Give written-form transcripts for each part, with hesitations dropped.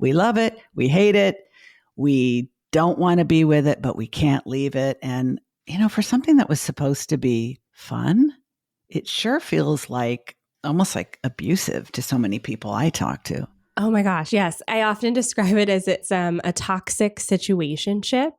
We love it. We hate it. We don't want to be with it, but we can't leave it. And, for something that was supposed to be fun, it sure feels like almost like abusive to so many people I talk to. Oh my gosh, yes. I often describe it as it's a toxic situationship.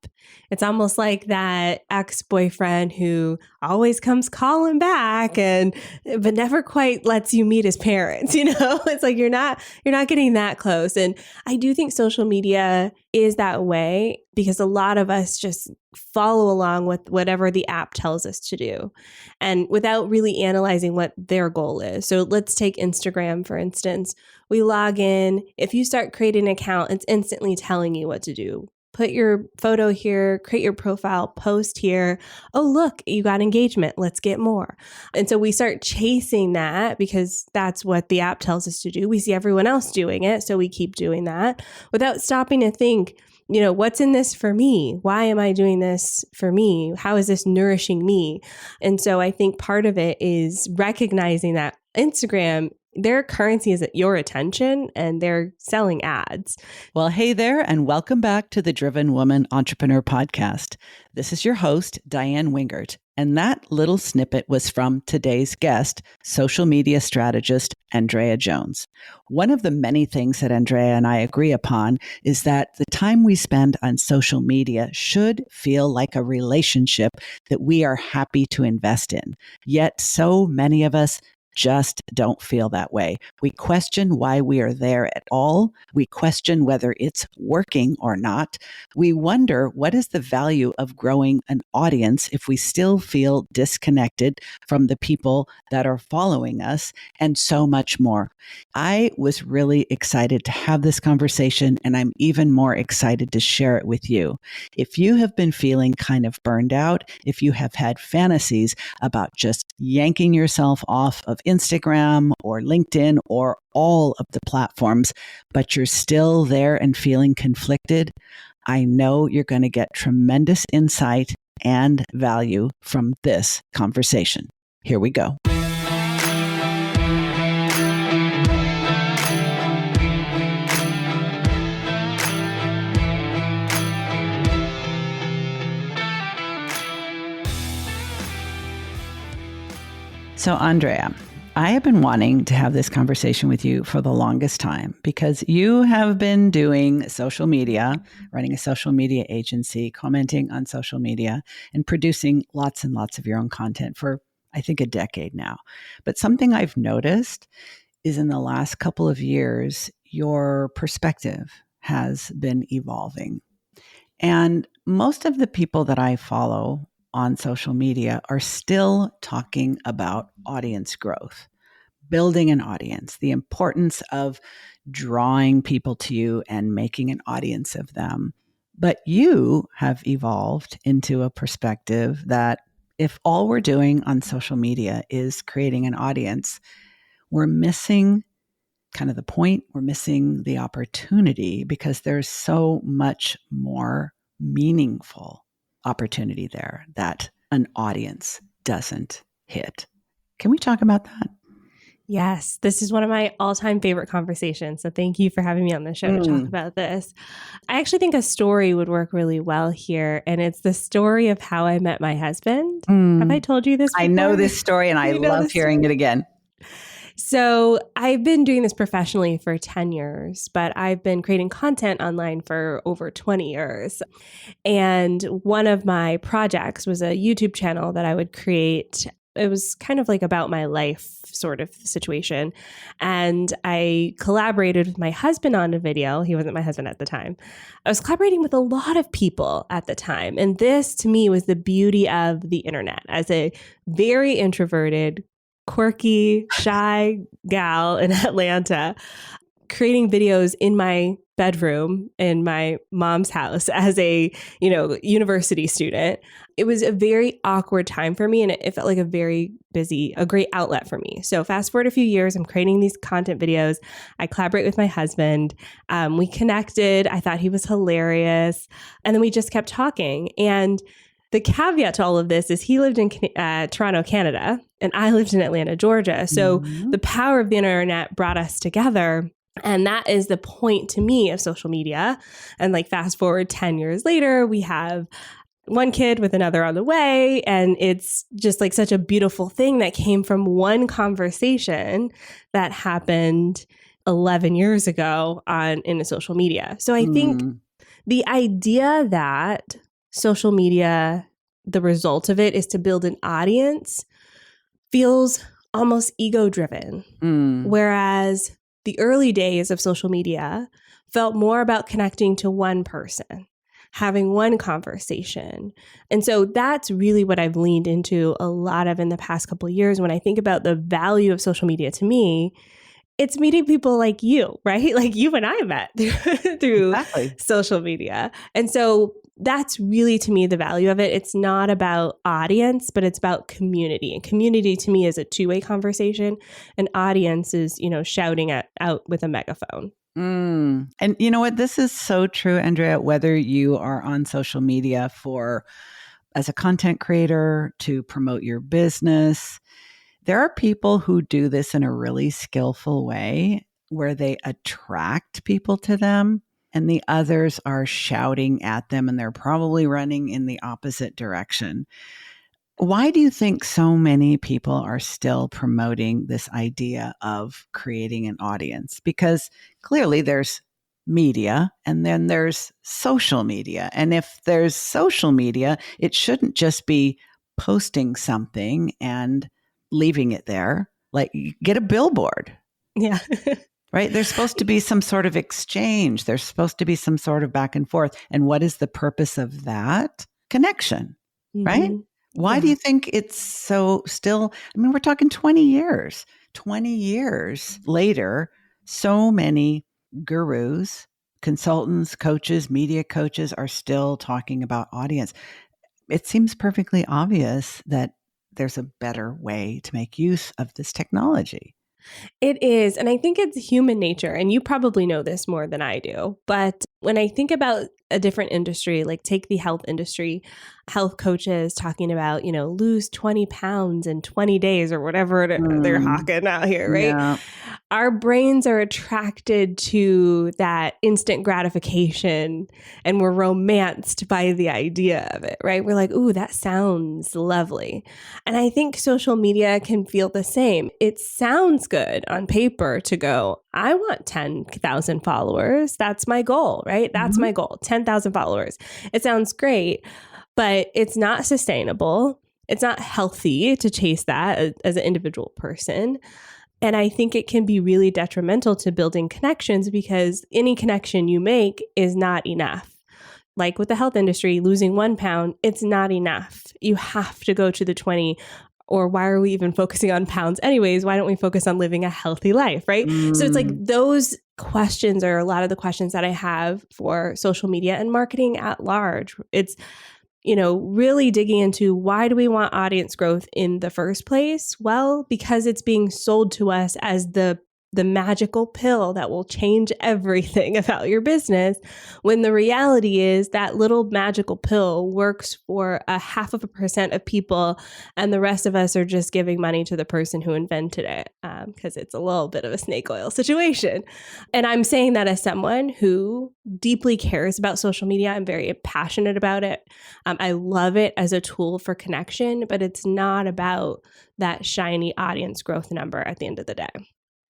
It's almost like that ex-boyfriend who always comes calling back but never quite lets you meet his parents, It's like you're not getting that close. And I do think social media is that way because a lot of us just follow along with whatever the app tells us to do and without really analyzing what their goal is. So let's take Instagram, for instance. We log in. If you start creating an account, it's instantly telling you what to do. Put your photo here, create your profile, post here. Oh, look, you got engagement. Let's get more. And so we start chasing that because that's what the app tells us to do. We see everyone else doing it, so we keep doing that without stopping to think, what's in this for me? Why am I doing this for me? How is this nourishing me? And so I think part of it is recognizing that Instagram, their currency is your attention and they're selling ads. Well, hey there, and welcome back to the Driven Woman Entrepreneur Podcast. This is your host, Diane Wingert, and that little snippet was from today's guest, social media strategist, Andrea Jones. One of the many things that Andrea and I agree upon is that the time we spend on social media should feel like a relationship that we are happy to invest in. Yet so many of us just don't feel that way. We question why we are there at all. We question whether it's working or not. We wonder what is the value of growing an audience if we still feel disconnected from the people that are following us, and so much more. I was really excited to have this conversation, and I'm even more excited to share it with you. If you have been feeling kind of burned out, if you have had fantasies about just yanking yourself off of Instagram or LinkedIn or all of the platforms, but you're still there and feeling conflicted, I know you're going to get tremendous insight and value from this conversation. Here we go. So, Andrea, I have been wanting to have this conversation with you for the longest time because you have been doing social media, running a social media agency, commenting on social media, and producing lots and lots of your own content for, I think, a decade now. But something I've noticed is in the last couple of years, your perspective has been evolving. And most of the people that I follow on social media are still talking about audience growth, building an audience, the importance of drawing people to you and making an audience of them. But you have evolved into a perspective that if all we're doing on social media is creating an audience, we're missing kind of the point, we're missing the opportunity because there's so much more meaningful opportunity there that an audience doesn't hit. Can we talk about that? Yes, this is one of my all-time favorite conversations. So thank you for having me on the show to talk about this. I actually think a story would work really well here. And it's the story of how I met my husband. Have I told you this before? I know this story and I love hearing it again. So I've been doing this professionally for 10 years, but I've been creating content online for over 20 years. And one of my projects was a YouTube channel that I would create. It was kind of like about my life sort of situation. And I collaborated with my husband on a video. He wasn't my husband at the time. I was collaborating with a lot of people at the time. And this to me was the beauty of the internet. As a very introverted, quirky, shy gal in Atlanta, creating videos in my bedroom in my mom's house as a, university student. It was a very awkward time for me and it felt like a great outlet for me. So fast forward a few years, I'm creating these content videos. I collaborate with my husband. We connected. I thought he was hilarious. And then we just kept talking. And the caveat to all of this is he lived in Toronto, Canada, and I lived in Atlanta, Georgia. So the power of the internet brought us together. And that is the point to me of social media. And like fast forward 10 years later, we have one kid with another on the way. And it's just like such a beautiful thing that came from one conversation that happened 11 years ago in a social media. So I think the idea that social media, the result of it is to build an audience, feels almost ego driven. Whereas the early days of social media felt more about connecting to one person, having one conversation. And so that's really what I've leaned into a lot of in the past couple of years. When I think about the value of social media to me, it's meeting people like you, right? Like you and I met through Exactly. social media. And so that's really to me the value of it. It's not about audience, but it's about community. And community to me is a two-way conversation. An audience is, shouting out with a megaphone. And you know what? This is so true, Andrea, whether you are on social media as a content creator to promote your business. There are people who do this in a really skillful way where they attract people to them and the others are shouting at them and they're probably running in the opposite direction. Why do you think so many people are still promoting this idea of creating an audience? Because clearly there's media and then there's social media. And if there's social media, it shouldn't just be posting something and leaving it there. Like get a billboard. Yeah. Right? There's supposed to be some sort of exchange. There's supposed to be some sort of back and forth. And what is the purpose of that? Connection, right? Why do you think it's so still? I mean, we're talking 20 years. 20 years later, so many gurus, consultants, coaches, media coaches are still talking about audience. It seems perfectly obvious that there's a better way to make use of this technology. It is. And I think it's human nature. And you probably know this more than I do. But when I think about a different industry, like take the health industry, health coaches talking about, lose 20 pounds in 20 days or whatever they're hawking out here, right? Yeah. Our brains are attracted to that instant gratification and we're romanced by the idea of it, right? We're like, ooh, that sounds lovely. And I think social media can feel the same. It sounds good on paper to go, I want 10,000 followers. That's my goal, right? That's my goal, 10,000 followers. It sounds great, but it's not sustainable. It's not healthy to chase that as an individual person. And I think it can be really detrimental to building connections because any connection you make is not enough. Like with the health industry, losing 1 pound, it's not enough. You have to go to the 20. Or why are we even focusing on pounds anyways? Why don't we focus on living a healthy life, right? So it's like those questions are a lot of the questions that I have for social media and marketing at large. It's, really digging into why do we want audience growth in the first place? Well, because it's being sold to us as the magical pill that will change everything about your business, when the reality is that little magical pill works for 0.5% of people, and the rest of us are just giving money to the person who invented it because it's a little bit of a snake oil situation. And I'm saying that as someone who deeply cares about social media. I'm very passionate about it. I love it as a tool for connection, but it's not about that shiny audience growth number at the end of the day.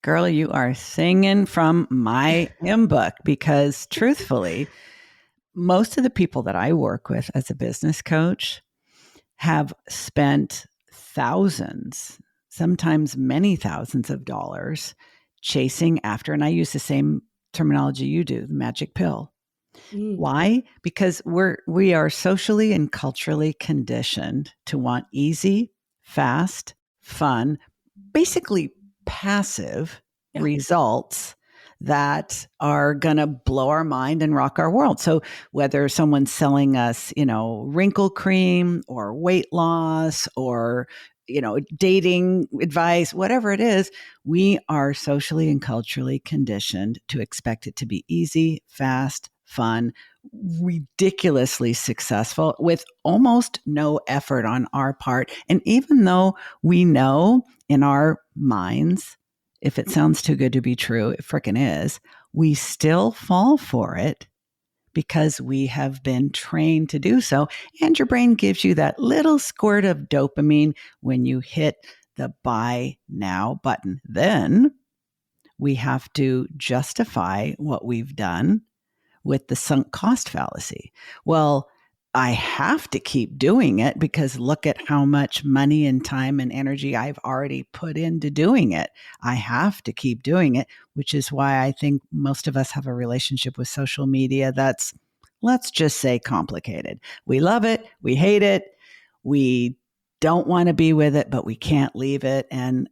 Girl, you are singing from my hymn book because truthfully, most of the people that I work with as a business coach have spent thousands, sometimes many thousands of dollars chasing after, and I use the same terminology you do, the magic pill. Why? Because we are socially and culturally conditioned to want easy, fast, fun, basically passive results that are going to blow our mind and rock our world. So whether someone's selling us, wrinkle cream or weight loss or, dating advice, whatever it is, we are socially and culturally conditioned to expect it to be easy, fast, fun, ridiculously successful with almost no effort on our part. And even though we know in our minds if it sounds too good to be true, it frickin' is, we still fall for it because we have been trained to do so. And your brain gives you that little squirt of dopamine when you hit the buy now button. Then we have to justify what we've done with the sunk cost fallacy. Well, I have to keep doing it because look at how much money and time and energy I've already put into doing it. I have to keep doing it, which is why I think most of us have a relationship with social media that's, let's just say, complicated. We love it, we hate it, we don't want to be with it, but we can't leave it. And,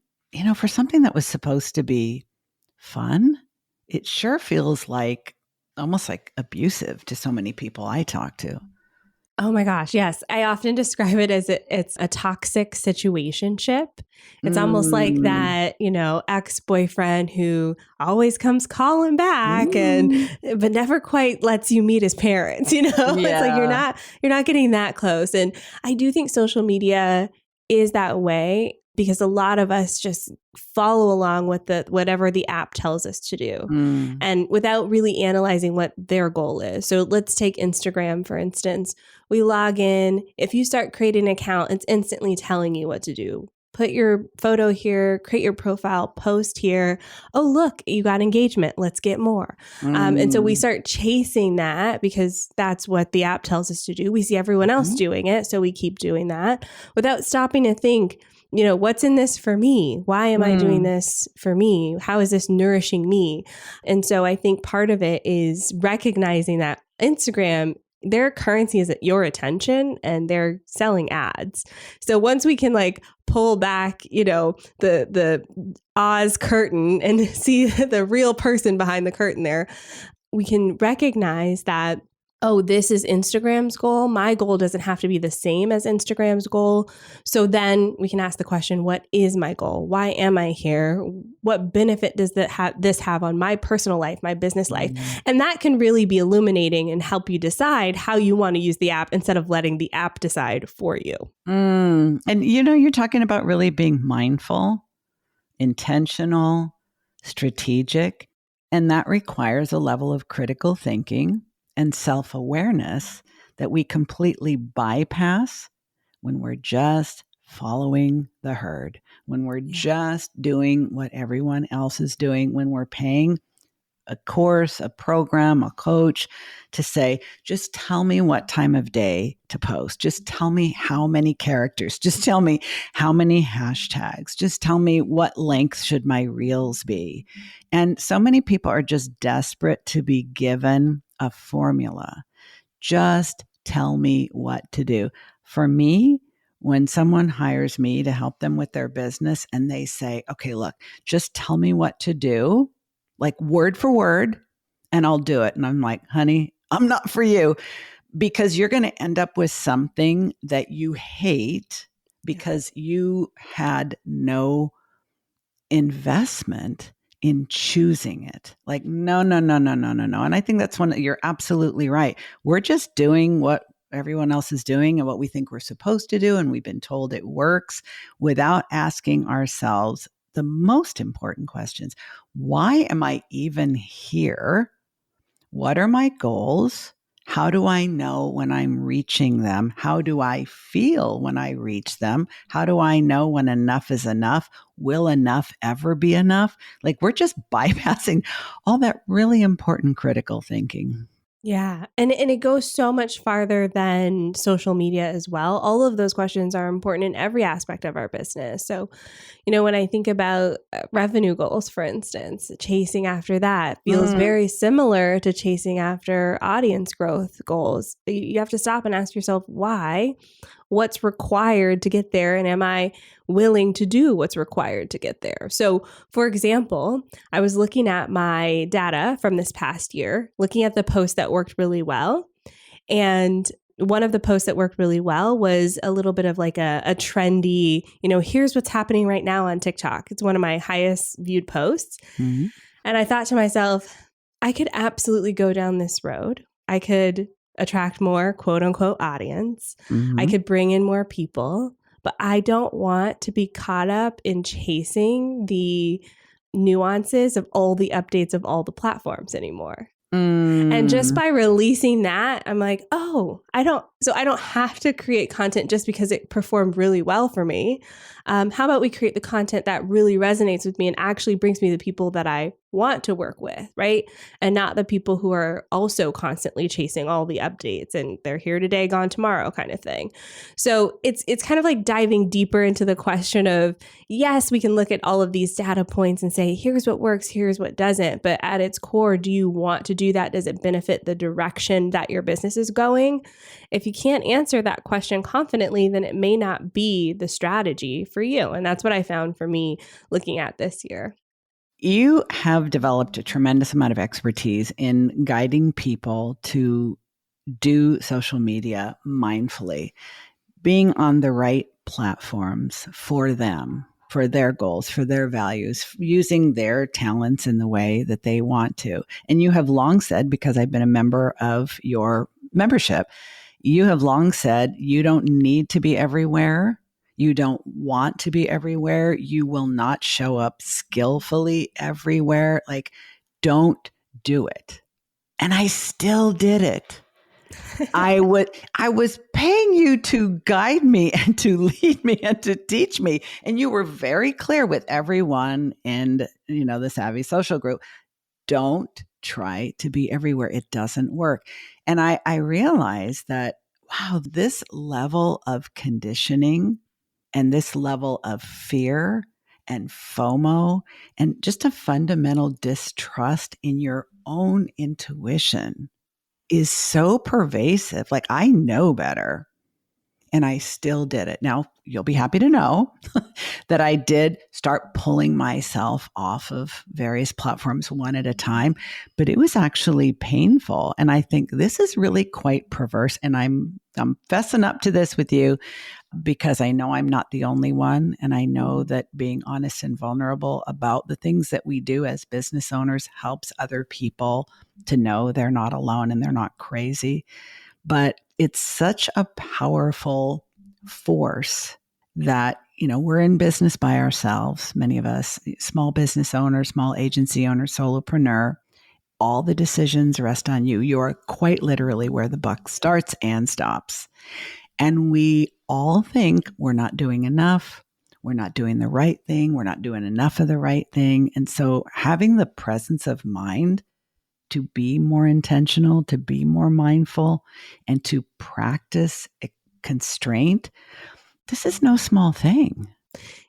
for something that was supposed to be fun, it sure feels like almost like abusive to so many people I talk to. Oh my gosh, yes. I often describe it as it's a toxic situationship. It's almost like that, ex-boyfriend who always comes calling back but never quite lets you meet his parents, Yeah. It's like you're not getting that close. And I do think social media is that way because a lot of us just follow along with whatever the app tells us to do and without really analyzing what their goal is. So let's take Instagram, for instance. We log in. If you start creating an account, it's instantly telling you what to do. Put your photo here, create your profile, post here. Oh, look, you got engagement. Let's get more. And so we start chasing that because that's what the app tells us to do. We see everyone else doing it, so we keep doing that without stopping to think, what's in this for me? Why am I doing this for me? How is this nourishing me? And so I think part of it is recognizing that Instagram, their currency is your attention and they're selling ads. So once we can pull back, the Oz curtain and see the real person behind the curtain there, we can recognize that, oh, this is Instagram's goal. My goal doesn't have to be the same as Instagram's goal. So then we can ask the question, what is my goal? Why am I here? What benefit does this have on my personal life, my business life? And that can really be illuminating and help you decide how you want to use the app instead of letting the app decide for you. And you're talking about really being mindful, intentional, strategic, and that requires a level of critical thinking and self-awareness that we completely bypass when we're just following the herd, when we're just doing what everyone else is doing, when we're paying a course, a program, a coach to say, just tell me what time of day to post. Just tell me how many characters. Just tell me how many hashtags. Just tell me what length should my reels be. And so many people are just desperate to be given a formula. Just tell me what to do. For me, when someone hires me to help them with their business and they say, okay, look, just tell me what to do, like word for word, and I'll do it. And I'm like, honey, I'm not for you because you're going to end up with something that you hate because you had no investment in choosing it. Like, no. And I think that's you're absolutely right. We're just doing what everyone else is doing and what we think we're supposed to do. And we've been told it works without asking ourselves the most important questions. Why am I even here? What are my goals? How do I know when I'm reaching them? How do I feel when I reach them? How do I know when enough is enough? Will enough ever be enough? Like we're just bypassing all that really important critical thinking. Yeah. And it goes so much farther than social media as well. All of those questions are important in every aspect of our business. So, when I think about revenue goals, for instance, chasing after that feels very similar to chasing after audience growth goals. You have to stop and ask yourself, why? What's required to get there? And am I willing to do what's required to get there? So, for example, I was looking at my data from this past year, looking at the posts that worked really well. And one of the posts that worked really well was a little bit of like a trendy, here's what's happening right now on TikTok. It's one of my highest viewed posts. And I thought to myself, I could absolutely go down this road. I could attract more quote unquote audience. I could bring in more people, but I don't want to be caught up in chasing the nuances of all the updates of all the platforms anymore. Mm. And just by releasing that, I'm like, oh, I don't have to create content just because it performed really well for me. How about we create the content that really resonates with me and actually brings me the people that I want to work with, right? And not the people who are also constantly chasing all the updates and they're here today, gone tomorrow kind of thing. So it's kind of like diving deeper into the question of, yes, we can look at all of these data points and say, here's what works, here's what doesn't. But at its core, do you want to do that? Does it benefit the direction that your business is going? If you can't answer that question confidently, then it may not be the strategy for you. And that's what I found for me looking at this year. You have developed a tremendous amount of expertise in guiding people to do social media mindfully, being on the right platforms for them, for their goals, for their values, using their talents in the way that they want to. And you have long said, because I've been a member of your membership, you have long said you don't need to be everywhere. You don't want to be everywhere. You will not show up skillfully everywhere. Like, don't do it. And I still did it. I was paying you to guide me and to lead me and to teach me. And you were very clear with everyone in, the Savvy Social group. Don't try to be everywhere. It doesn't work. And I realized that, wow, this level of conditioning and this level of fear and FOMO and just a fundamental distrust in your own intuition is so pervasive. Like, I know better. And I still did it. Now, you'll be happy to know that I did start pulling myself off of various platforms one at a time, but it was actually painful. And I think this is really quite perverse. And I'm fessing up to this with you because I know I'm not the only one. And I know that being honest and vulnerable about the things that we do as business owners helps other people to know they're not alone and they're not crazy. But it's such a powerful force that, we're in business by ourselves. Many of us, small business owners, small agency owners, solopreneur, all the decisions rest on you. You are quite literally where the buck starts and stops. And we all think we're not doing enough. We're not doing the right thing. We're not doing enough of the right thing. And so having the presence of mind to be more intentional, to be more mindful, and to practice constraint, this is no small thing.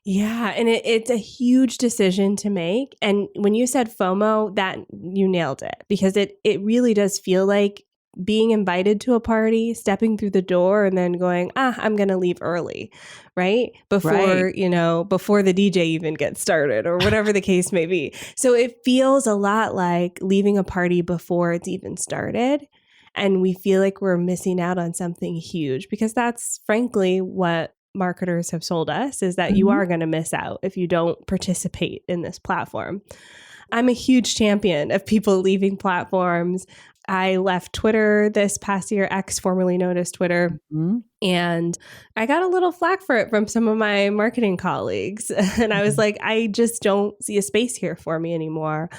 Yeah, and it's a huge decision to make. And when you said FOMO, that you nailed it, because it really does feel like being invited to a party, stepping through the door and then going, I'm going to leave early, right? Before, before the DJ even gets started or whatever the case may be. So it feels a lot like leaving a party before it's even started. And we feel like we're missing out on something huge, because that's frankly what marketers have sold us, is that you are going to miss out if you don't participate in this platform. I'm a huge champion of people leaving platforms. I left Twitter this past year, X, formerly known as Twitter. And I got a little flack for it from some of my marketing colleagues. And I was like, I just don't see a space here for me anymore.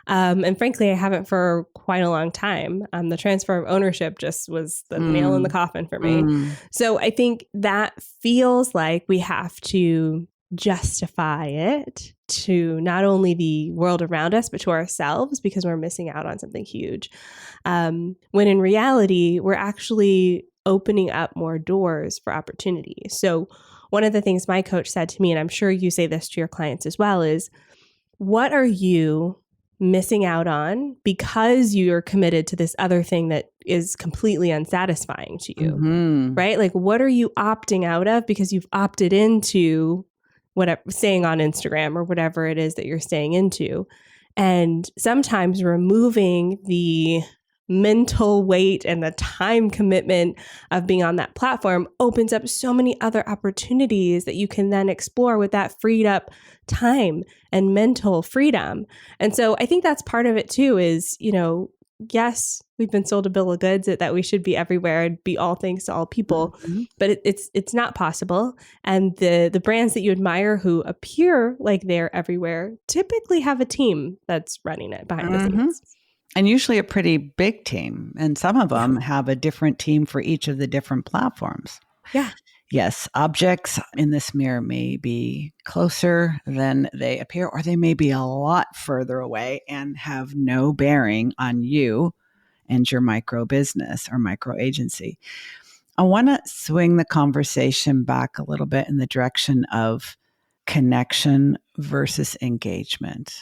And frankly, I haven't for quite a long time. The transfer of ownership just was the nail in the coffin for me. So I think that feels like we have to justify it to not only the world around us, but to ourselves, because we're missing out on something huge. When in reality, we're actually opening up more doors for opportunity. So one of the things my coach said to me, and I'm sure you say this to your clients as well, is what are you missing out on because you're committed to this other thing that is completely unsatisfying to you, right? Like, what are you opting out of because you've opted into whatever, staying on Instagram or whatever it is that you're staying into? And sometimes removing the mental weight and the time commitment of being on that platform opens up so many other opportunities that you can then explore with that freed up time and mental freedom. And so I think that's part of it too, is, yes, we've been sold a bill of goods that we should be everywhere and be all things to all people, but it's not possible. And the brands that you admire who appear like they're everywhere typically have a team that's running it behind the scenes. And usually a pretty big team. And some of them have a different team for each of the different platforms. Yeah. Yes, objects in this mirror may be closer than they appear, or they may be a lot further away and have no bearing on you and your micro business or micro agency. I want to swing the conversation back a little bit in the direction of connection versus engagement.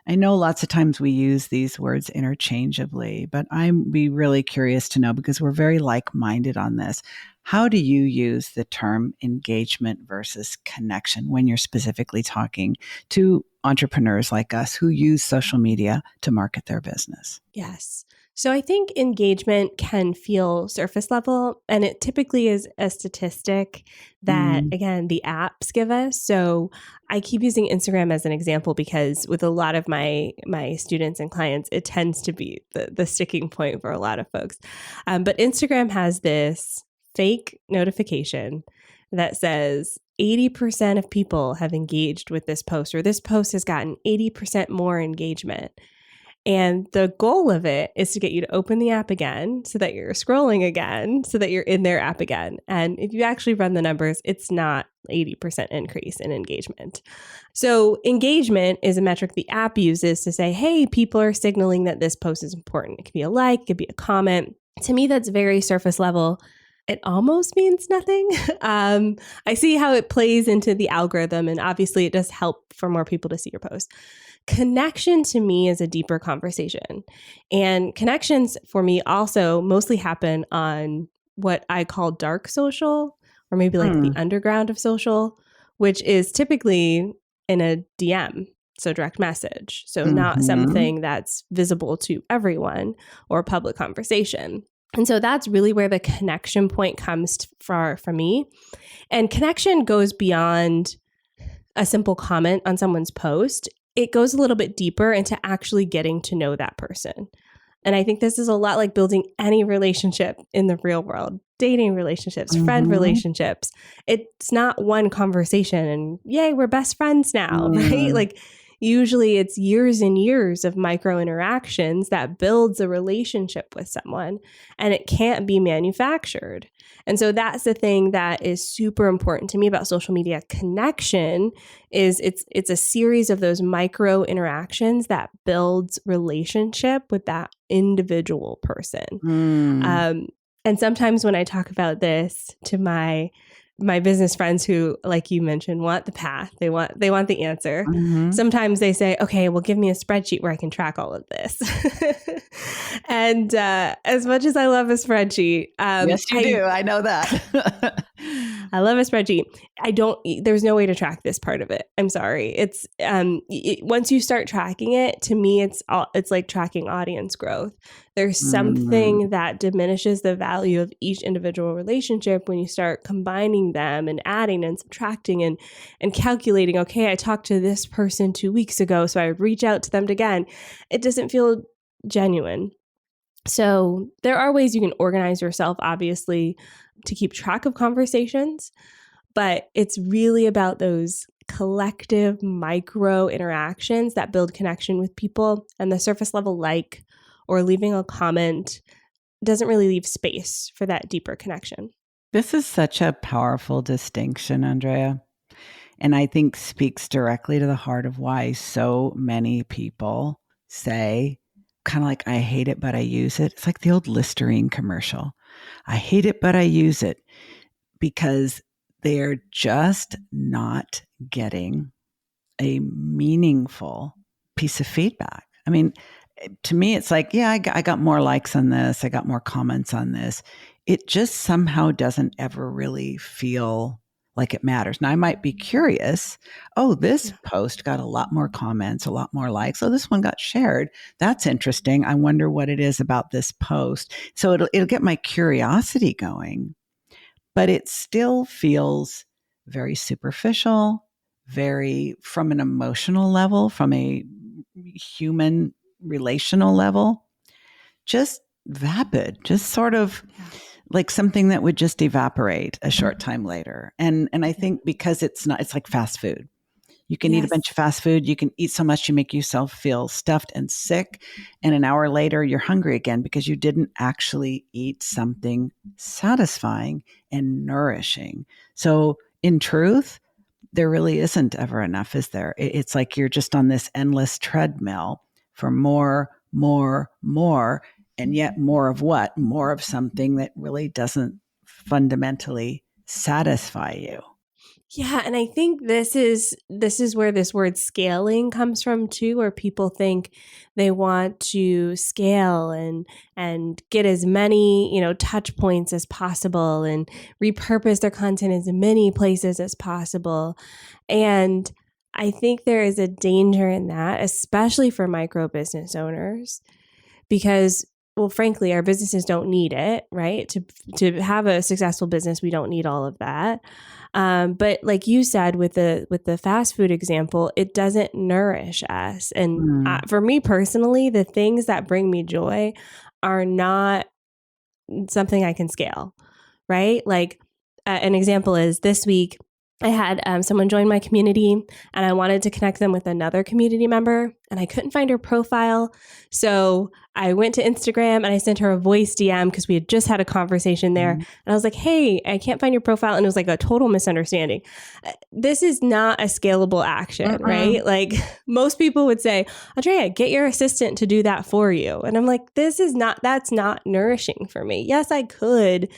I know lots of times we use these words interchangeably, but I'm be really curious to know, because we're very like-minded on this. How do you use the term engagement versus connection when you're specifically talking to entrepreneurs like us who use social media to market their business? Yes. So I think engagement can feel surface level, and it typically is a statistic that, again, the apps give us. So I keep using Instagram as an example because with a lot of my students and clients, it tends to be the sticking point for a lot of folks. But Instagram has this fake notification that says 80% of people have engaged with this post, or this post has gotten 80% more engagement. And the goal of it is to get you to open the app again so that you're scrolling again, so that you're in their app again. And if you actually run the numbers, it's not 80% increase in engagement. So engagement is a metric the app uses to say, hey, people are signaling that this post is important. It could be a like, it could be a comment. To me, that's very surface level. It almost means nothing. I see how it plays into the algorithm, and obviously it does help for more people to see your post. Connection to me is a deeper conversation. And connections for me also mostly happen on what I call dark social, or maybe like the underground of social, which is typically in a DM, so direct message. So not something that's visible to everyone or public conversation. And so that's really where the connection point comes for me. And connection goes beyond a simple comment on someone's post. It goes a little bit deeper into actually getting to know that person. And I think this is a lot like building any relationship in the real world, dating relationships, friend relationships. It's not one conversation and yay, we're best friends now, right? Like usually it's years and years of micro interactions that builds a relationship with someone, and it can't be manufactured. And so that's the thing that is super important to me about social media. Connection is it's a series of those micro interactions that builds relationship with that individual person. And sometimes when I talk about this to my business friends who, like you mentioned, want the path, they want the answer. Sometimes they say, okay, well, give me a spreadsheet where I can track all of this. And as much as I love a spreadsheet, yes, you do. I know that. I love a spreadsheet. There's no way to track this part of it. I'm sorry. It's once you start tracking it, to me, it's like tracking audience growth. There's something that diminishes the value of each individual relationship when you start combining them and adding and subtracting and calculating, okay, I talked to this person 2 weeks ago, so I would reach out to them again. It doesn't feel genuine. So there are ways you can organize yourself, obviously, to keep track of conversations, but it's really about those collective micro interactions that build connection with people, and the surface level like or leaving a comment doesn't really leave space for that deeper connection. This is such a powerful distinction, Andrea, and I think speaks directly to the heart of why so many people say, kind of like, I hate it, but I use it. It's like the old Listerine commercial. I hate it, but I use it, because they're just not getting a meaningful piece of feedback. I mean, to me, it's like, yeah, I got more likes on this. I got more comments on this. It just somehow doesn't ever really feel like it matters. Now, I might be curious. Oh, this post got a lot more comments, a lot more likes. Oh, this one got shared. That's interesting. I wonder what it is about this post. So it'll get my curiosity going, but it still feels very superficial, very from an emotional level, from a human relational level. just vapid, just sort of like something that would just evaporate a short time later. And I think because it's like fast food. You can eat a bunch of fast food. You can eat so much you make yourself feel stuffed and sick. And an hour later, you're hungry again because you didn't actually eat something satisfying and nourishing. So in truth, there really isn't ever enough, is there? It's like you're just on this endless treadmill for more, more, more. And yet more of what? More of something that really doesn't fundamentally satisfy you. Yeah, and I think this is where this word scaling comes from too, where people think they want to scale and get as many, touch points as possible and repurpose their content as many places as possible. And I think there is a danger in that, especially for micro business owners, because well, frankly, our businesses don't need it, right? To have a successful business, we don't need all of that. But like you said with the fast food example, it doesn't nourish us. And for me personally, the things that bring me joy are not something I can scale, right? Like an example is this week, I had someone join my community and I wanted to connect them with another community member and I couldn't find her profile. So I went to Instagram and I sent her a voice DM because we had just had a conversation there. And I was like, hey, I can't find your profile. And it was like a total misunderstanding. This is not a scalable action, right? Like most people would say, Andrea, get your assistant to do that for you. And I'm like, that's not nourishing for me. Yes, I could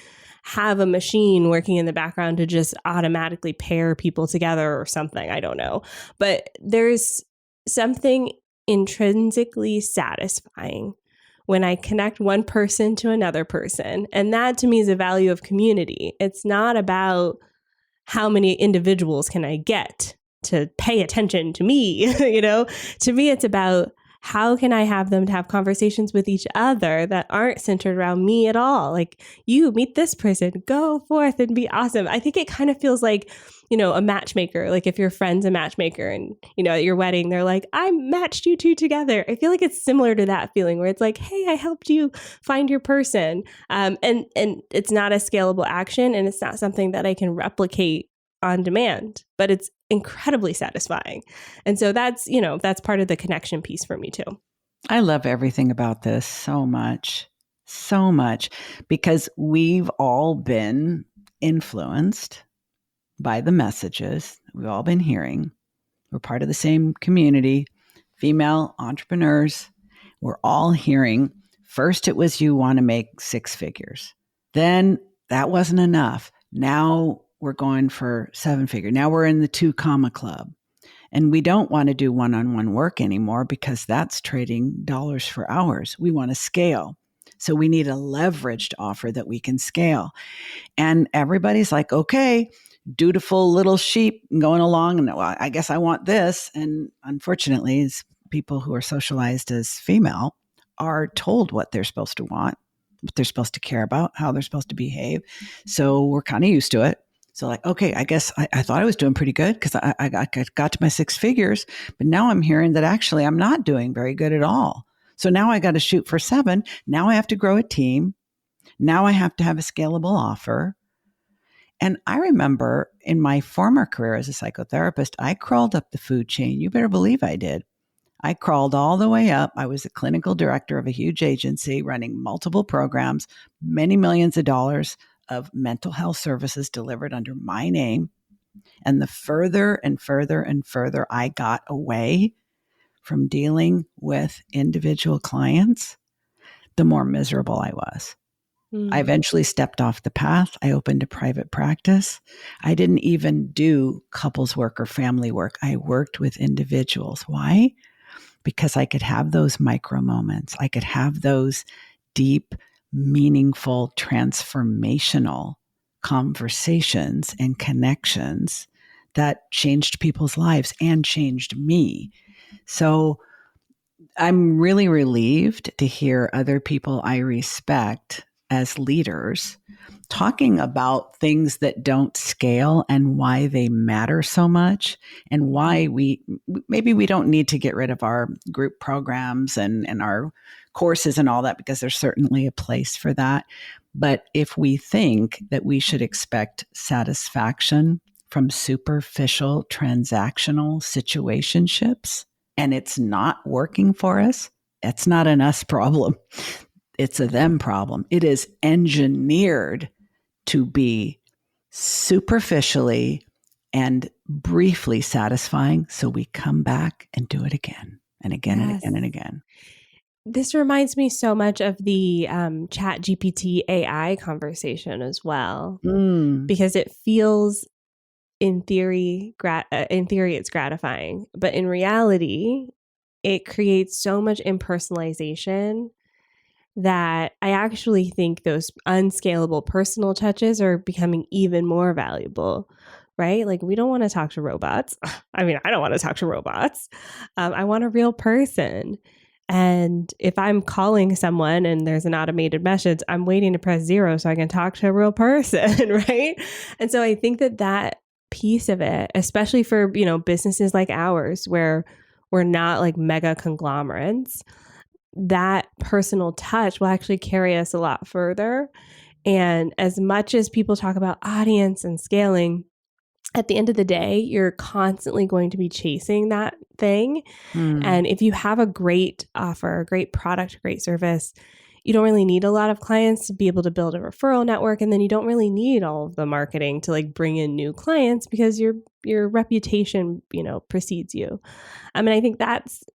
have a machine working in the background to just automatically pair people together or something. I don't know. But there's something intrinsically satisfying when I connect one person to another person. And that to me is a value of community. It's not about how many individuals can I get to pay attention to me. To me, it's about how can I have them to have conversations with each other that aren't centered around me at all? Like, you meet this person, go forth and be awesome. I think it kind of feels like, a matchmaker. Like if your friend's a matchmaker and, at your wedding, they're like, I matched you two together. I feel like it's similar to that feeling where it's like, hey, I helped you find your person. And it's not a scalable action and it's not something that I can replicate on demand, but it's incredibly satisfying. And so that's part of the connection piece for me too. I love everything about this so much, because we've all been influenced by the messages we've all been hearing. We're part of the same community, female entrepreneurs. We're all hearing, first it was you want to make six figures. Then that wasn't enough. Now we're going for seven figure. Now we're in the 2 comma club. And we don't want to do one-on-one work anymore because that's trading dollars for hours. We want to scale. So we need a leveraged offer that we can scale. And everybody's like, okay, dutiful little sheep going along. And well, I guess I want this. And unfortunately, as people who are socialized as female are told what they're supposed to want, what they're supposed to care about, how they're supposed to behave. So we're kind of used to it. So like, okay, I guess I thought I was doing pretty good because I got to my 6 figures, but now I'm hearing that actually I'm not doing very good at all. So now I got to shoot for 7. Now I have to grow a team. Now I have to have a scalable offer. And I remember in my former career as a psychotherapist, I crawled up the food chain. You better believe I did. I crawled all the way up. I was a clinical director of a huge agency running multiple programs, many millions of dollars of mental health services delivered under my name. And the further and further and further I got away from dealing with individual clients, the more miserable I was. I eventually stepped off the path. I opened a private practice. I didn't even do couples work or family work. I worked with individuals. Why? Because I could have those micro moments. I could have those deep, meaningful, transformational conversations and connections that changed people's lives and changed me. So I'm really relieved to hear other people I respect as leaders talking about things that don't scale and why they matter so much and why we don't need to get rid of our group programs and our courses and all that, because there's certainly a place for that. But if we think that we should expect satisfaction from superficial transactional situationships and it's not working for us, it's not an us problem. It's a them problem. It is engineered to be superficially and briefly satisfying. So we come back and do it again and again and again and again. This reminds me so much of the Chat GPT AI conversation as well, because it feels, in theory, it's gratifying, but in reality, it creates so much impersonalization that I actually think those unscalable personal touches are becoming even more valuable, right? Like, we don't want to talk to robots. I mean, I don't want to talk to robots. I want a real person. And if I'm calling someone and there's an automated message, I'm waiting to press 0 so I can talk to a real person, right? And so I think that piece of it, especially for, businesses like ours, where we're not like mega conglomerates, that personal touch will actually carry us a lot further. And as much as people talk about audience and scaling, at the end of the day, you're constantly going to be chasing that thing. And if you have a great offer, a great product, a great service, you don't really need a lot of clients to be able to build a referral network. And then you don't really need all of the marketing to like bring in new clients, because your reputation, precedes you. I mean, I think that's,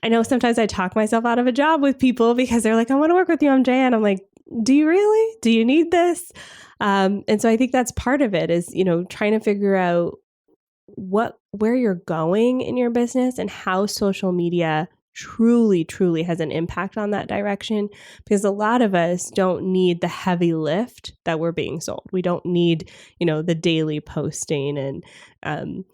I know sometimes I talk myself out of a job with people because they're like, I want to work with you, Andrea. And I'm like, do you really? Do you need this? And so I think that's part of it, is, trying to figure out where you're going in your business and how social media truly has an impact on that direction, because a lot of us don't need the heavy lift that we're being sold. We don't need, the daily posting and,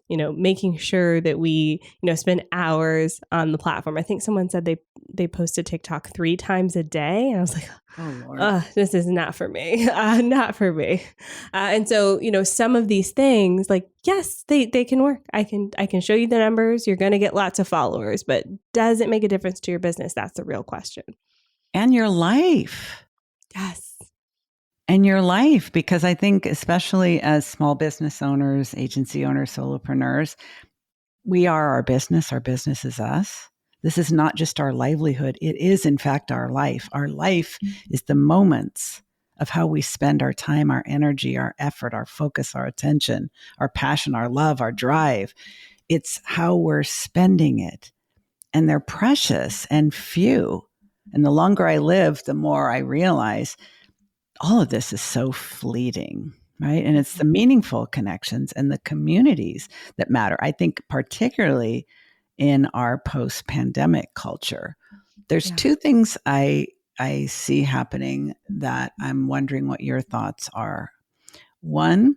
making sure that we, spend hours on the platform. I think someone said they posted TikTok 3 times a day. And I was like, oh Lord, this is not for me, not for me. And so, some of these things, like, yes, they can work. I can show you the numbers. You're going to get lots of followers, but does it make a difference to your business? That's the real question. And your life. Yes. And your life, because I think especially as small business owners, agency owners, solopreneurs, we are our business. Our business is us. This is not just our livelihood. It is, in fact, our life. Our life is the moments of how we spend our time, our energy, our effort, our focus, our attention, our passion, our love, our drive. It's how we're spending it. And they're precious and few. And the longer I live, the more I realize all of this is so fleeting, right? And it's the meaningful connections and the communities that matter. I think particularly in our post-pandemic culture, there's 2 things I see happening that I'm wondering what your thoughts are. One,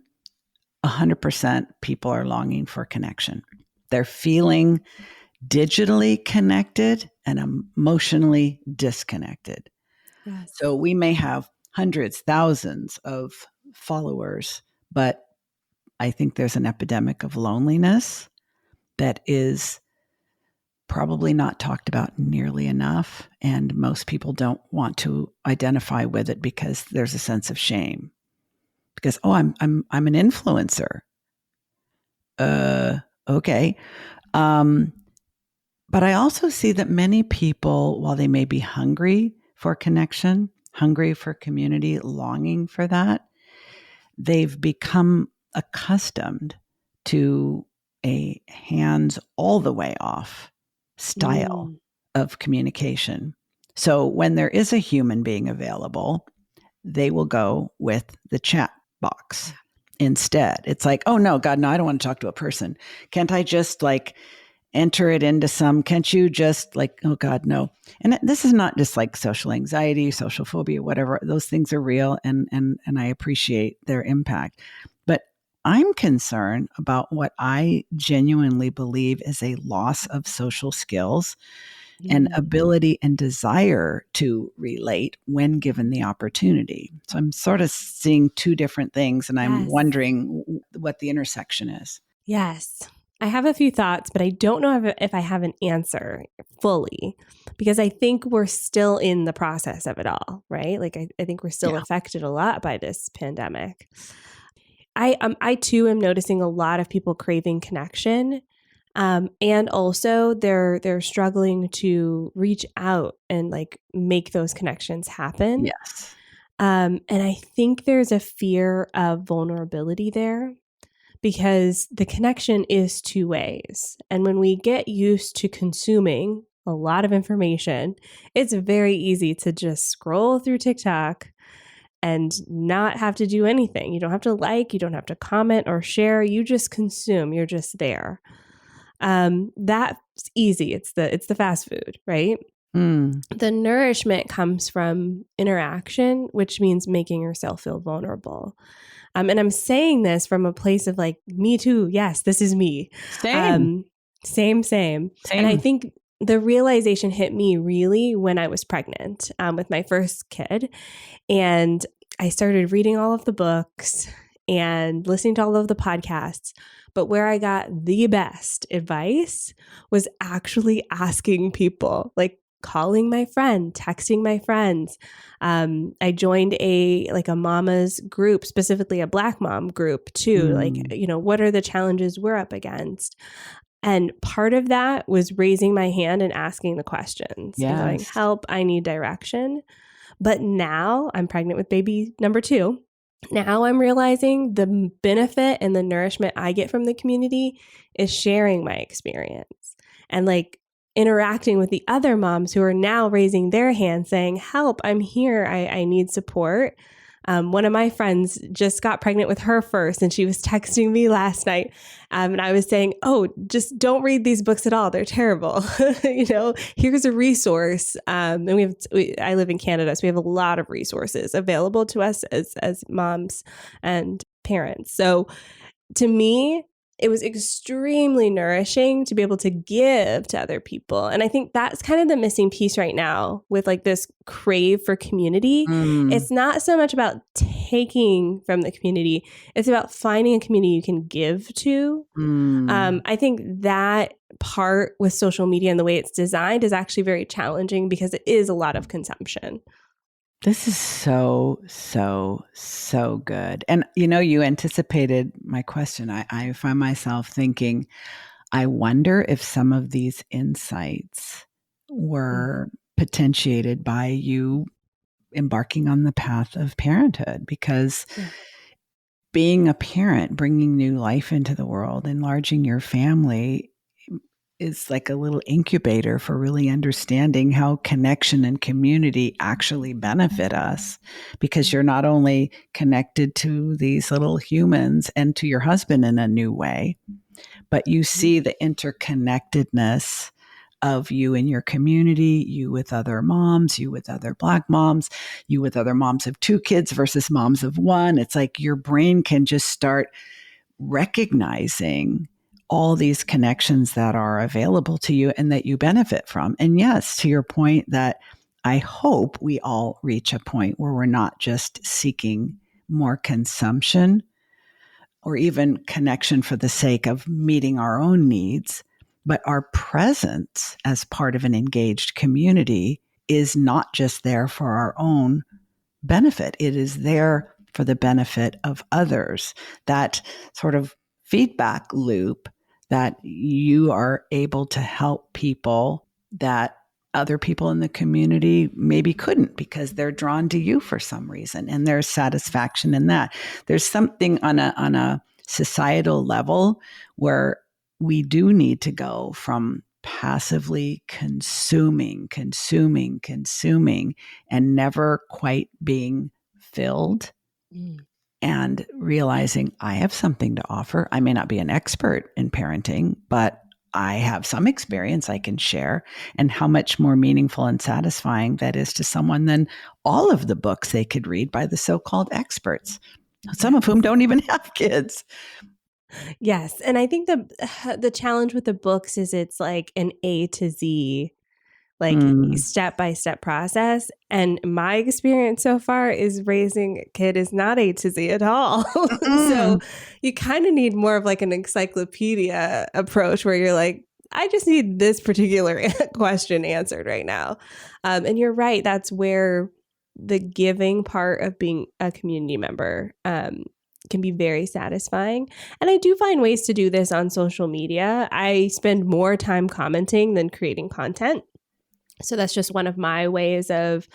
100% people are longing for connection. They're feeling digitally connected and emotionally disconnected. Yes. So we may have hundreds, thousands of followers, but I think there's an epidemic of loneliness that is probably not talked about nearly enough. And most people don't want to identify with it because there's a sense of shame. Because, I'm an influencer. Okay. But I also see that many people, while they may be hungry for connection, hungry for community, longing for that, they've become accustomed to a hands all the way off style of communication. So when there is a human being available, they will go with the chat box instead. It's like, oh no, God, no, I don't want to talk to a person. Can't I just like enter it into can't you just like, oh God, no. And this is not just like social anxiety, social phobia, whatever. Those things are real and I appreciate their impact. But I'm concerned about what I genuinely believe is a loss of social skills and ability and desire to relate when given the opportunity. So I'm sort of seeing 2 different things, and I'm wondering what the intersection is. Yes. I have a few thoughts, but I don't know if I have an answer fully because I think we're still in the process of it all, right? Like I think we're still Yeah. affected a lot by this pandemic. I too am noticing a lot of people craving connection, and also they're struggling to reach out and like make those connections happen. Yes. And I think there's a fear of vulnerability there because the connection is two ways. And when we get used to consuming a lot of information, it's very easy to just scroll through TikTok and not have to do anything. You don't have to like, you don't have to comment or share. You just consume. You're just there. That's easy. It's the fast food, right? Mm. The nourishment comes from interaction, which means making yourself feel vulnerable. And I'm saying this from a place of like, me too. Yes, this is me. Same. Same. And I Same. think the realization hit me really when I was pregnant with my first kid. And I started reading all of the books and listening to all of the podcasts. But where I got the best advice was actually asking people, like calling my friend, texting my friends. I joined a mama's group, specifically a Black mom group too. Like, Mm. what are the challenges we're up against? And part of that was raising my hand and asking the questions and going, Yes. help, I need direction. But now I'm pregnant with baby number 2. Now I'm realizing the benefit and the nourishment I get from the community is sharing my experience and like interacting with the other moms who are now raising their hand saying, help, I'm here. I need support. One of my friends just got pregnant with her first, and she was texting me last night. And I was saying, oh, just don't read these books at all. They're terrible. Here's a resource. And I live in Canada, so we have a lot of resources available to us as moms and parents. So to me, it was extremely nourishing to be able to give to other people. And I think that's kind of the missing piece right now with like this crave for community. Mm. It's not so much about taking from the community. It's about finding a community you can give to. I think that part with social media and the way it's designed is actually very challenging because it is a lot of consumption. This is so, so, so good. And, you anticipated my question. I find myself thinking, I wonder if some of these insights were potentiated by you embarking on the path of parenthood, because Yeah. being a parent, bringing new life into the world, enlarging your family is like a little incubator for really understanding how connection and community actually benefit us, because you're not only connected to these little humans and to your husband in a new way, but you see the interconnectedness of you and your community, you with other moms, you with other Black moms, you with other moms of 2 kids versus moms of 1. It's like your brain can just start recognizing all these connections that are available to you and that you benefit from. And yes, to your point, that I hope we all reach a point where we're not just seeking more consumption or even connection for the sake of meeting our own needs, but our presence as part of an engaged community is not just there for our own benefit. It is there for the benefit of others. That sort of feedback loop that you are able to help people that other people in the community maybe couldn't, because they're drawn to you for some reason, and there's satisfaction in that. There's something on a societal level where we do need to go from passively consuming, and never quite being filled, and realizing I have something to offer. I may not be an expert in parenting, but I have some experience I can share, and how much more meaningful and satisfying that is to someone than all of the books they could read by the so-called experts, some of whom don't even have kids. Yes. And I think the challenge with the books is it's like an A to Z like Mm. step-by-step process. And my experience so far is raising a kid is not A to Z at all. So Mm-mm. you kind of need more of like an encyclopedia approach where you're like, I just need this particular question answered right now. And you're right. That's where the giving part of being a community member can be very satisfying. And I do find ways to do this on social media. I spend more time commenting than creating content. So that's just one of my ways of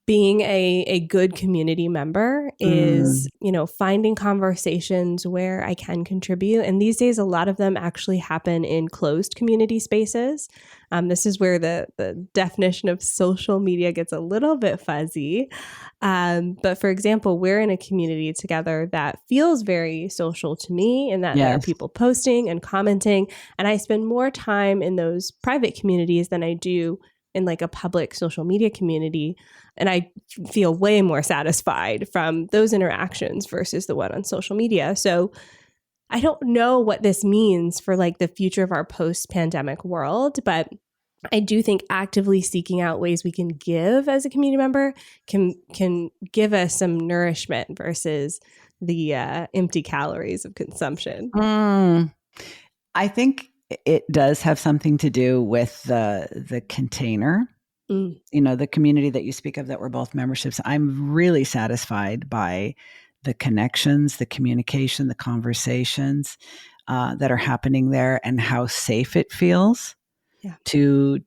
being a good community member is, Mm. finding conversations where I can contribute. And these days, a lot of them actually happen in closed community spaces. This is where the definition of social media gets a little bit fuzzy. But for example, we're in a community together that feels very social to me, and that there are Yes. people posting and commenting. And I spend more time in those private communities than I do in like a public social media community. And I feel way more satisfied from those interactions versus the one on social media. So I don't know what this means for like the future of our post-pandemic world, but I do think actively seeking out ways we can give as a community member can give us some nourishment versus the empty calories of consumption. Mm. I think it does have something to do with the container. Mm. The community that you speak of that we're both memberships. I'm really satisfied by the connections, the communication, the conversations that are happening there, and how safe it feels Yeah. to,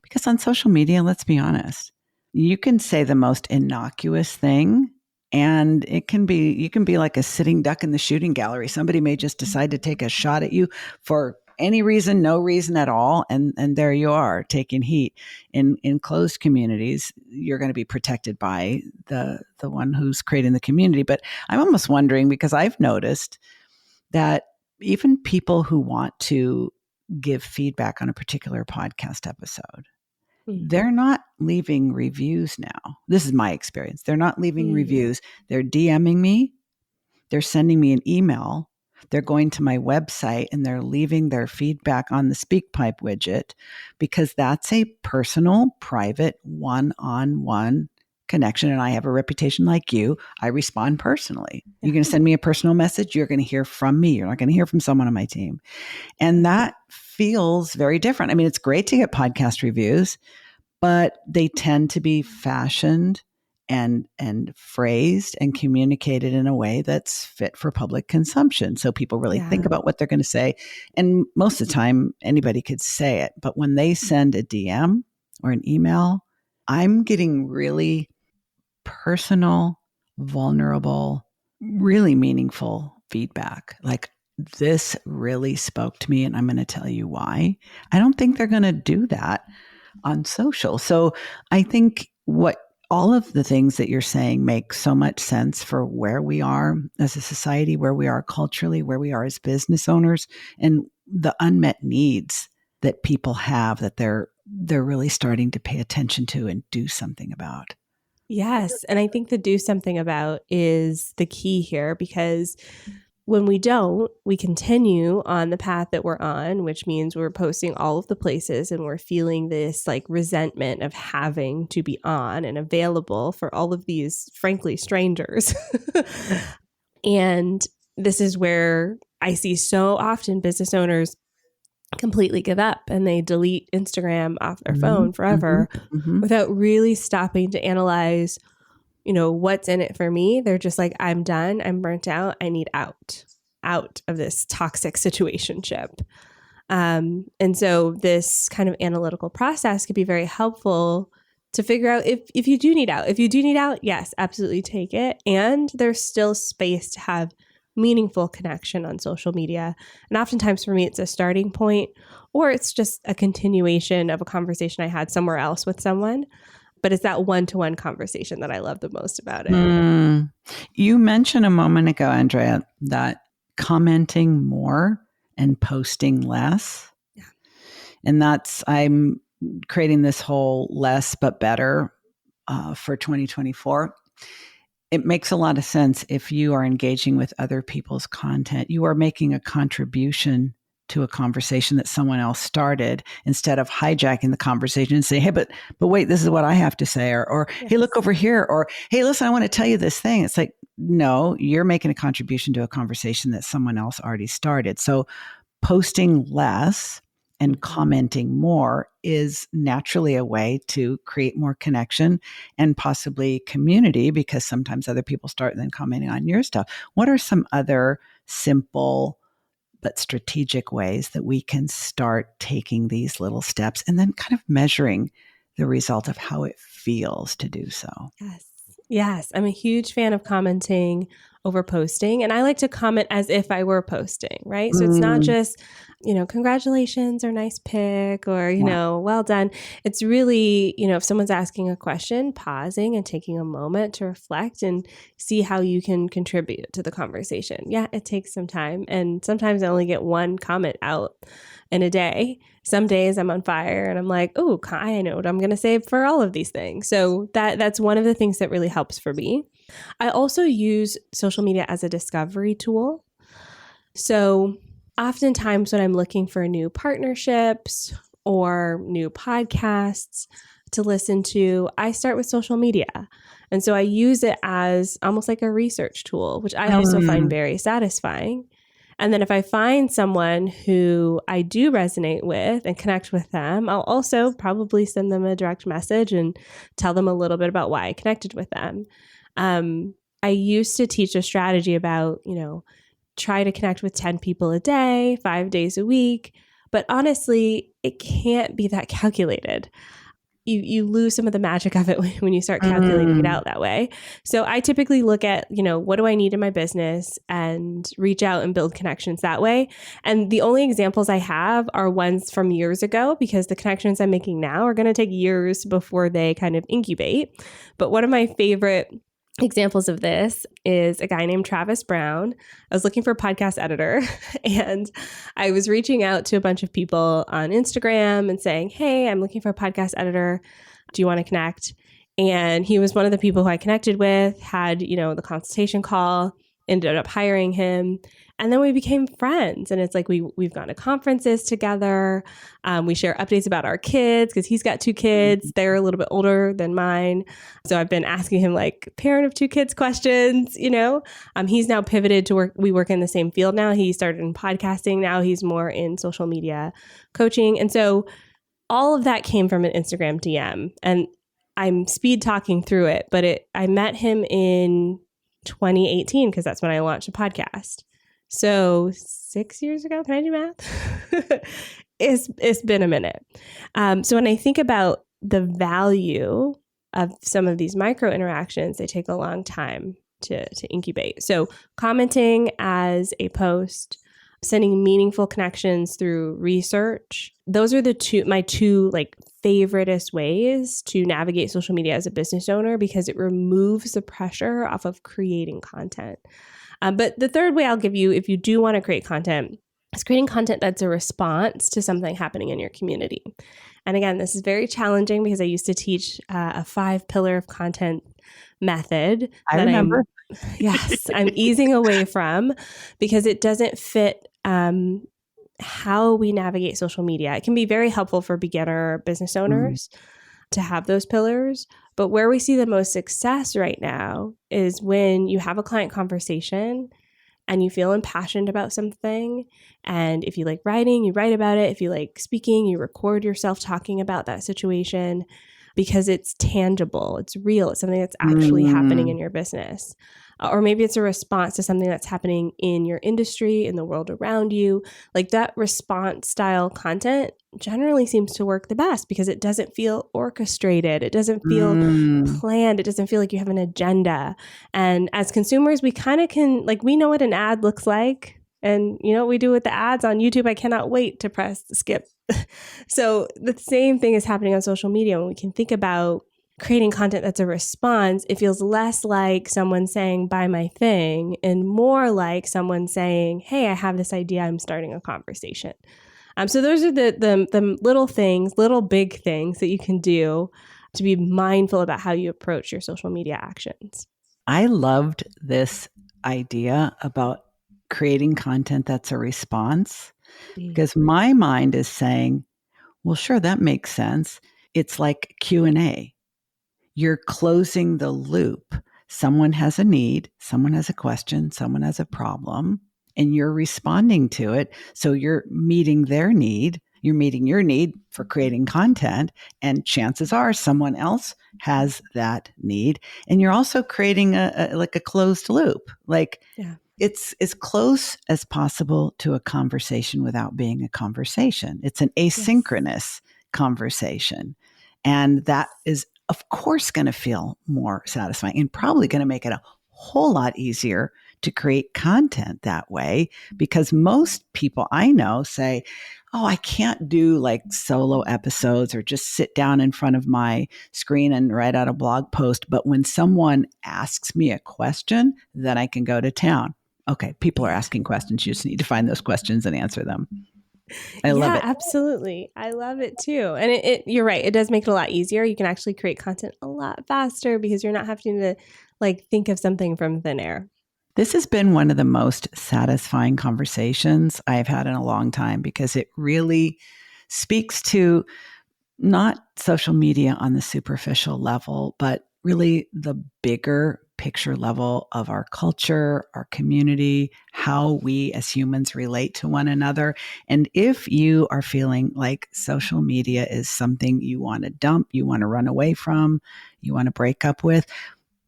because on social media, let's be honest, you can say the most innocuous thing, and you can be like a sitting duck in the shooting gallery. Somebody may just decide to take a shot at you for any reason, no reason at all, and there you are taking heat. In closed communities, you're going to be protected by the one who's creating the community. But I'm almost wondering, because I've noticed that even people who want to give feedback on a particular podcast episode, Mm. they're not leaving reviews now. This is my experience. They're not leaving Mm. reviews. They're DMing me. They're sending me an email. They're going to my website and they're leaving their feedback on the SpeakPipe widget, because that's a personal, private, one-on-one connection. And I have a reputation like you. I respond personally. Yeah. You're going to send me a personal message. You're going to hear from me. You're not going to hear from someone on my team. And that feels very different. I mean, it's great to get podcast reviews, but they tend to be fashioned and phrased and communicated in a way that's fit for public consumption. So people really think about what they're going to say. And most of the time, anybody could say it. But when they send a DM or an email, I'm getting really personal, vulnerable, really meaningful feedback. Like, this really spoke to me, and I'm going to tell you why. I don't think they're going to do that on social. So I think what all of the things that you're saying make so much sense for where we are as a society, where we are culturally, where we are as business owners, and the unmet needs that people have that they're really starting to pay attention to and do something about. Yes. And I think the do something about is the key here, because when we don't, we continue on the path that we're on, which means we're posting all of the places and we're feeling this like resentment of having to be on and available for all of these, frankly, strangers. And this is where I see so often business owners completely give up and they delete Instagram off their phone forever without really stopping to analyze, what's in it for me. They're just like, I'm done. I'm burnt out. I need out of this toxic situationship. And so this kind of analytical process could be very helpful to figure out if you do need out. If you do need out, yes, absolutely take it. And there's still space to have meaningful connection on social media. And oftentimes for me, it's a starting point, or it's just a continuation of a conversation I had somewhere else with someone. But it's that one-to-one conversation that I love the most about it. You mentioned a moment ago, Andrea, that commenting more and posting less. Yeah. And I'm creating this whole less but better for 2024. It makes a lot of sense. If you are engaging with other people's content, you are making a contribution to a conversation that someone else started instead of hijacking the conversation and say, hey, but wait, this is what I have to say. Or hey, look over here. Or, hey, listen, I want to tell you this thing. It's like, no, you're making a contribution to a conversation that someone else already started. So posting less and commenting more is naturally a way to create more connection and possibly community, because sometimes other people start then commenting on your stuff. What are some other simple but strategic ways that we can start taking these little steps and then kind of measuring the result of how it feels to do so? Yes. Yes. I'm a huge fan of commenting over posting. And I like to comment as if I were posting, right? So it's not just, congratulations or nice pic or, well done. It's really, if someone's asking a question, pausing and taking a moment to reflect and see how you can contribute to the conversation. Yeah, it takes some time. And sometimes I only get one comment out in a day. Some days I'm on fire and I'm like, oh, I know what I'm going to say for all of these things. So that's one of the things that really helps for me. I also use social media as a discovery tool. So oftentimes when I'm looking for new partnerships or new podcasts to listen to, I start with social media. And so I use it as almost like a research tool, which I also find very satisfying. And then if I find someone who I do resonate with and connect with them, I'll also probably send them a direct message and tell them a little bit about why I connected with them. I used to teach a strategy about, try to connect with 10 people a day, 5 days a week. But honestly, it can't be that calculated. You lose some of the magic of it when you start calculating it out that way. So I typically look at, what do I need in my business and reach out and build connections that way. And the only examples I have are ones from years ago, because the connections I'm making now are going to take years before they kind of incubate. But one of my favorite examples of this is a guy named Travis Brown. I was looking for a podcast editor and I was reaching out to a bunch of people on Instagram and saying, hey, I'm looking for a podcast editor. Do you want to connect? And he was one of the people who I connected with, had, the consultation call, ended up hiring him. And then we became friends. And it's like we've gone to conferences together. We share updates about our kids because he's got 2 kids. They're a little bit older than mine. So I've been asking him like parent of 2 kids questions, He's now pivoted to work. We work in the same field now. He started in podcasting. Now he's more in social media coaching. And so all of that came from an Instagram DM. And I'm speed talking through it, but I met him in 2018 because that's when I launched a podcast. So 6 years ago, can I do math? It's been a minute. So when I think about the value of some of these micro interactions, they take a long time to incubate. So commenting as a post, sending meaningful connections through research. Those are my two like favoriteest ways to navigate social media as a business owner, because it removes the pressure off of creating content. But the third way I'll give you, if you do want to create content, is creating content that's a response to something happening in your community. And again, this is very challenging because I used to teach a 5-pillar of content method. I remember. I'm easing away from, because it doesn't fit how we navigate social media. It can be very helpful for beginner business owners to have those pillars. But where we see the most success right now is when you have a client conversation and you feel impassioned about something. And if you like writing, you write about it. If you like speaking, you record yourself talking about that situation, because it's tangible, it's real, it's something that's actually happening in your business. Or maybe it's a response to something that's happening in your industry, in the world around you. Like that response style content generally seems to work the best because it doesn't feel orchestrated. It doesn't feel planned. It doesn't feel like you have an agenda. And as consumers, we kind of can, like, we know what an ad looks like. And you know what we do with the ads on YouTube? I cannot wait to press skip. So the same thing is happening on social media. When we can think about creating content that's a response, it feels less like someone saying, buy my thing, and more like someone saying, hey, I have this idea, I'm starting a conversation. So those are the little things, little big things that you can do to be mindful about how you approach your social media actions. I loved this idea about creating content that's a response. Mm. Because my mind is saying, well, sure, that makes sense. It's like Q&A. You're closing the loop. Someone has a need, someone has a question, someone has a problem, and you're responding to it. So you're meeting their need. You're meeting your need for creating content. And chances are someone else has that need. And you're also creating a closed loop. Like, Yeah. it's as close as possible to a conversation without being a conversation. It's an Yes. asynchronous conversation. And that is, of course, going to feel more satisfying and probably going to make it a whole lot easier to create content that way, because most people I know say, oh, I can't do like solo episodes or just sit down in front of my screen and write out a blog post. But when someone asks me a question, then I can go to town. Okay, people are Yeah. asking questions. You just need to find those questions and answer them. I love Yeah, it. absolutely. I love it too. And you're right. It does make it a lot easier. You can actually create content a lot faster because you're not having to like think of something from thin air. This has been one of the most satisfying conversations I've had in a long time, because it really speaks to not social media on the superficial level, but really the bigger picture level of our culture, our community, how we as humans relate to one another. And if you are feeling like social media is something you want to dump, you want to run away from, you want to break up with,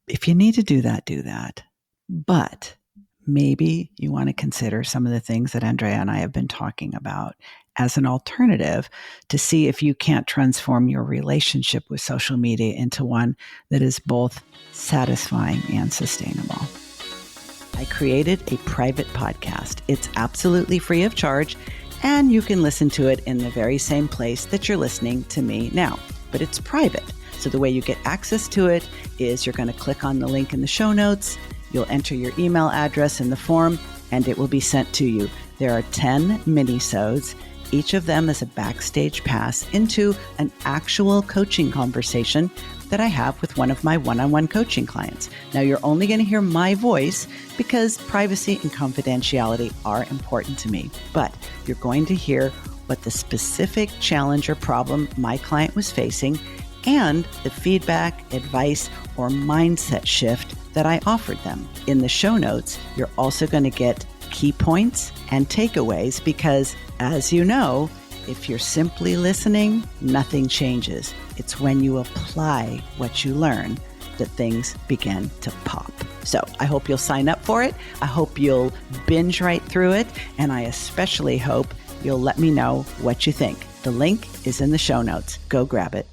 if you need to do that, do that. But maybe you want to consider some of the things that Andrea and I have been talking about as an alternative to see if you can't transform your relationship with social media into one that is both satisfying and sustainable. I created a private podcast. It's absolutely free of charge, and you can listen to it in the very same place that you're listening to me now, but it's private. So the way you get access to it is you're going to click on the link in the show notes. You'll enter your email address in the form, and it will be sent to you. There are 10 mini-sodes. Each of them is a backstage pass into an actual coaching conversation that I have with one of my one-on-one coaching clients. Now, you're only going to hear my voice because privacy and confidentiality are important to me, but you're going to hear what the specific challenge or problem my client was facing and the feedback, advice, or mindset shift that I offered them. In the show notes, you're also going to get key points and takeaways because, as you know, if you're simply listening, nothing changes. It's when you apply what you learn that things begin to pop. So I hope you'll sign up for it. I hope you'll binge right through it. And I especially hope you'll let me know what you think. The link is in the show notes. Go grab it.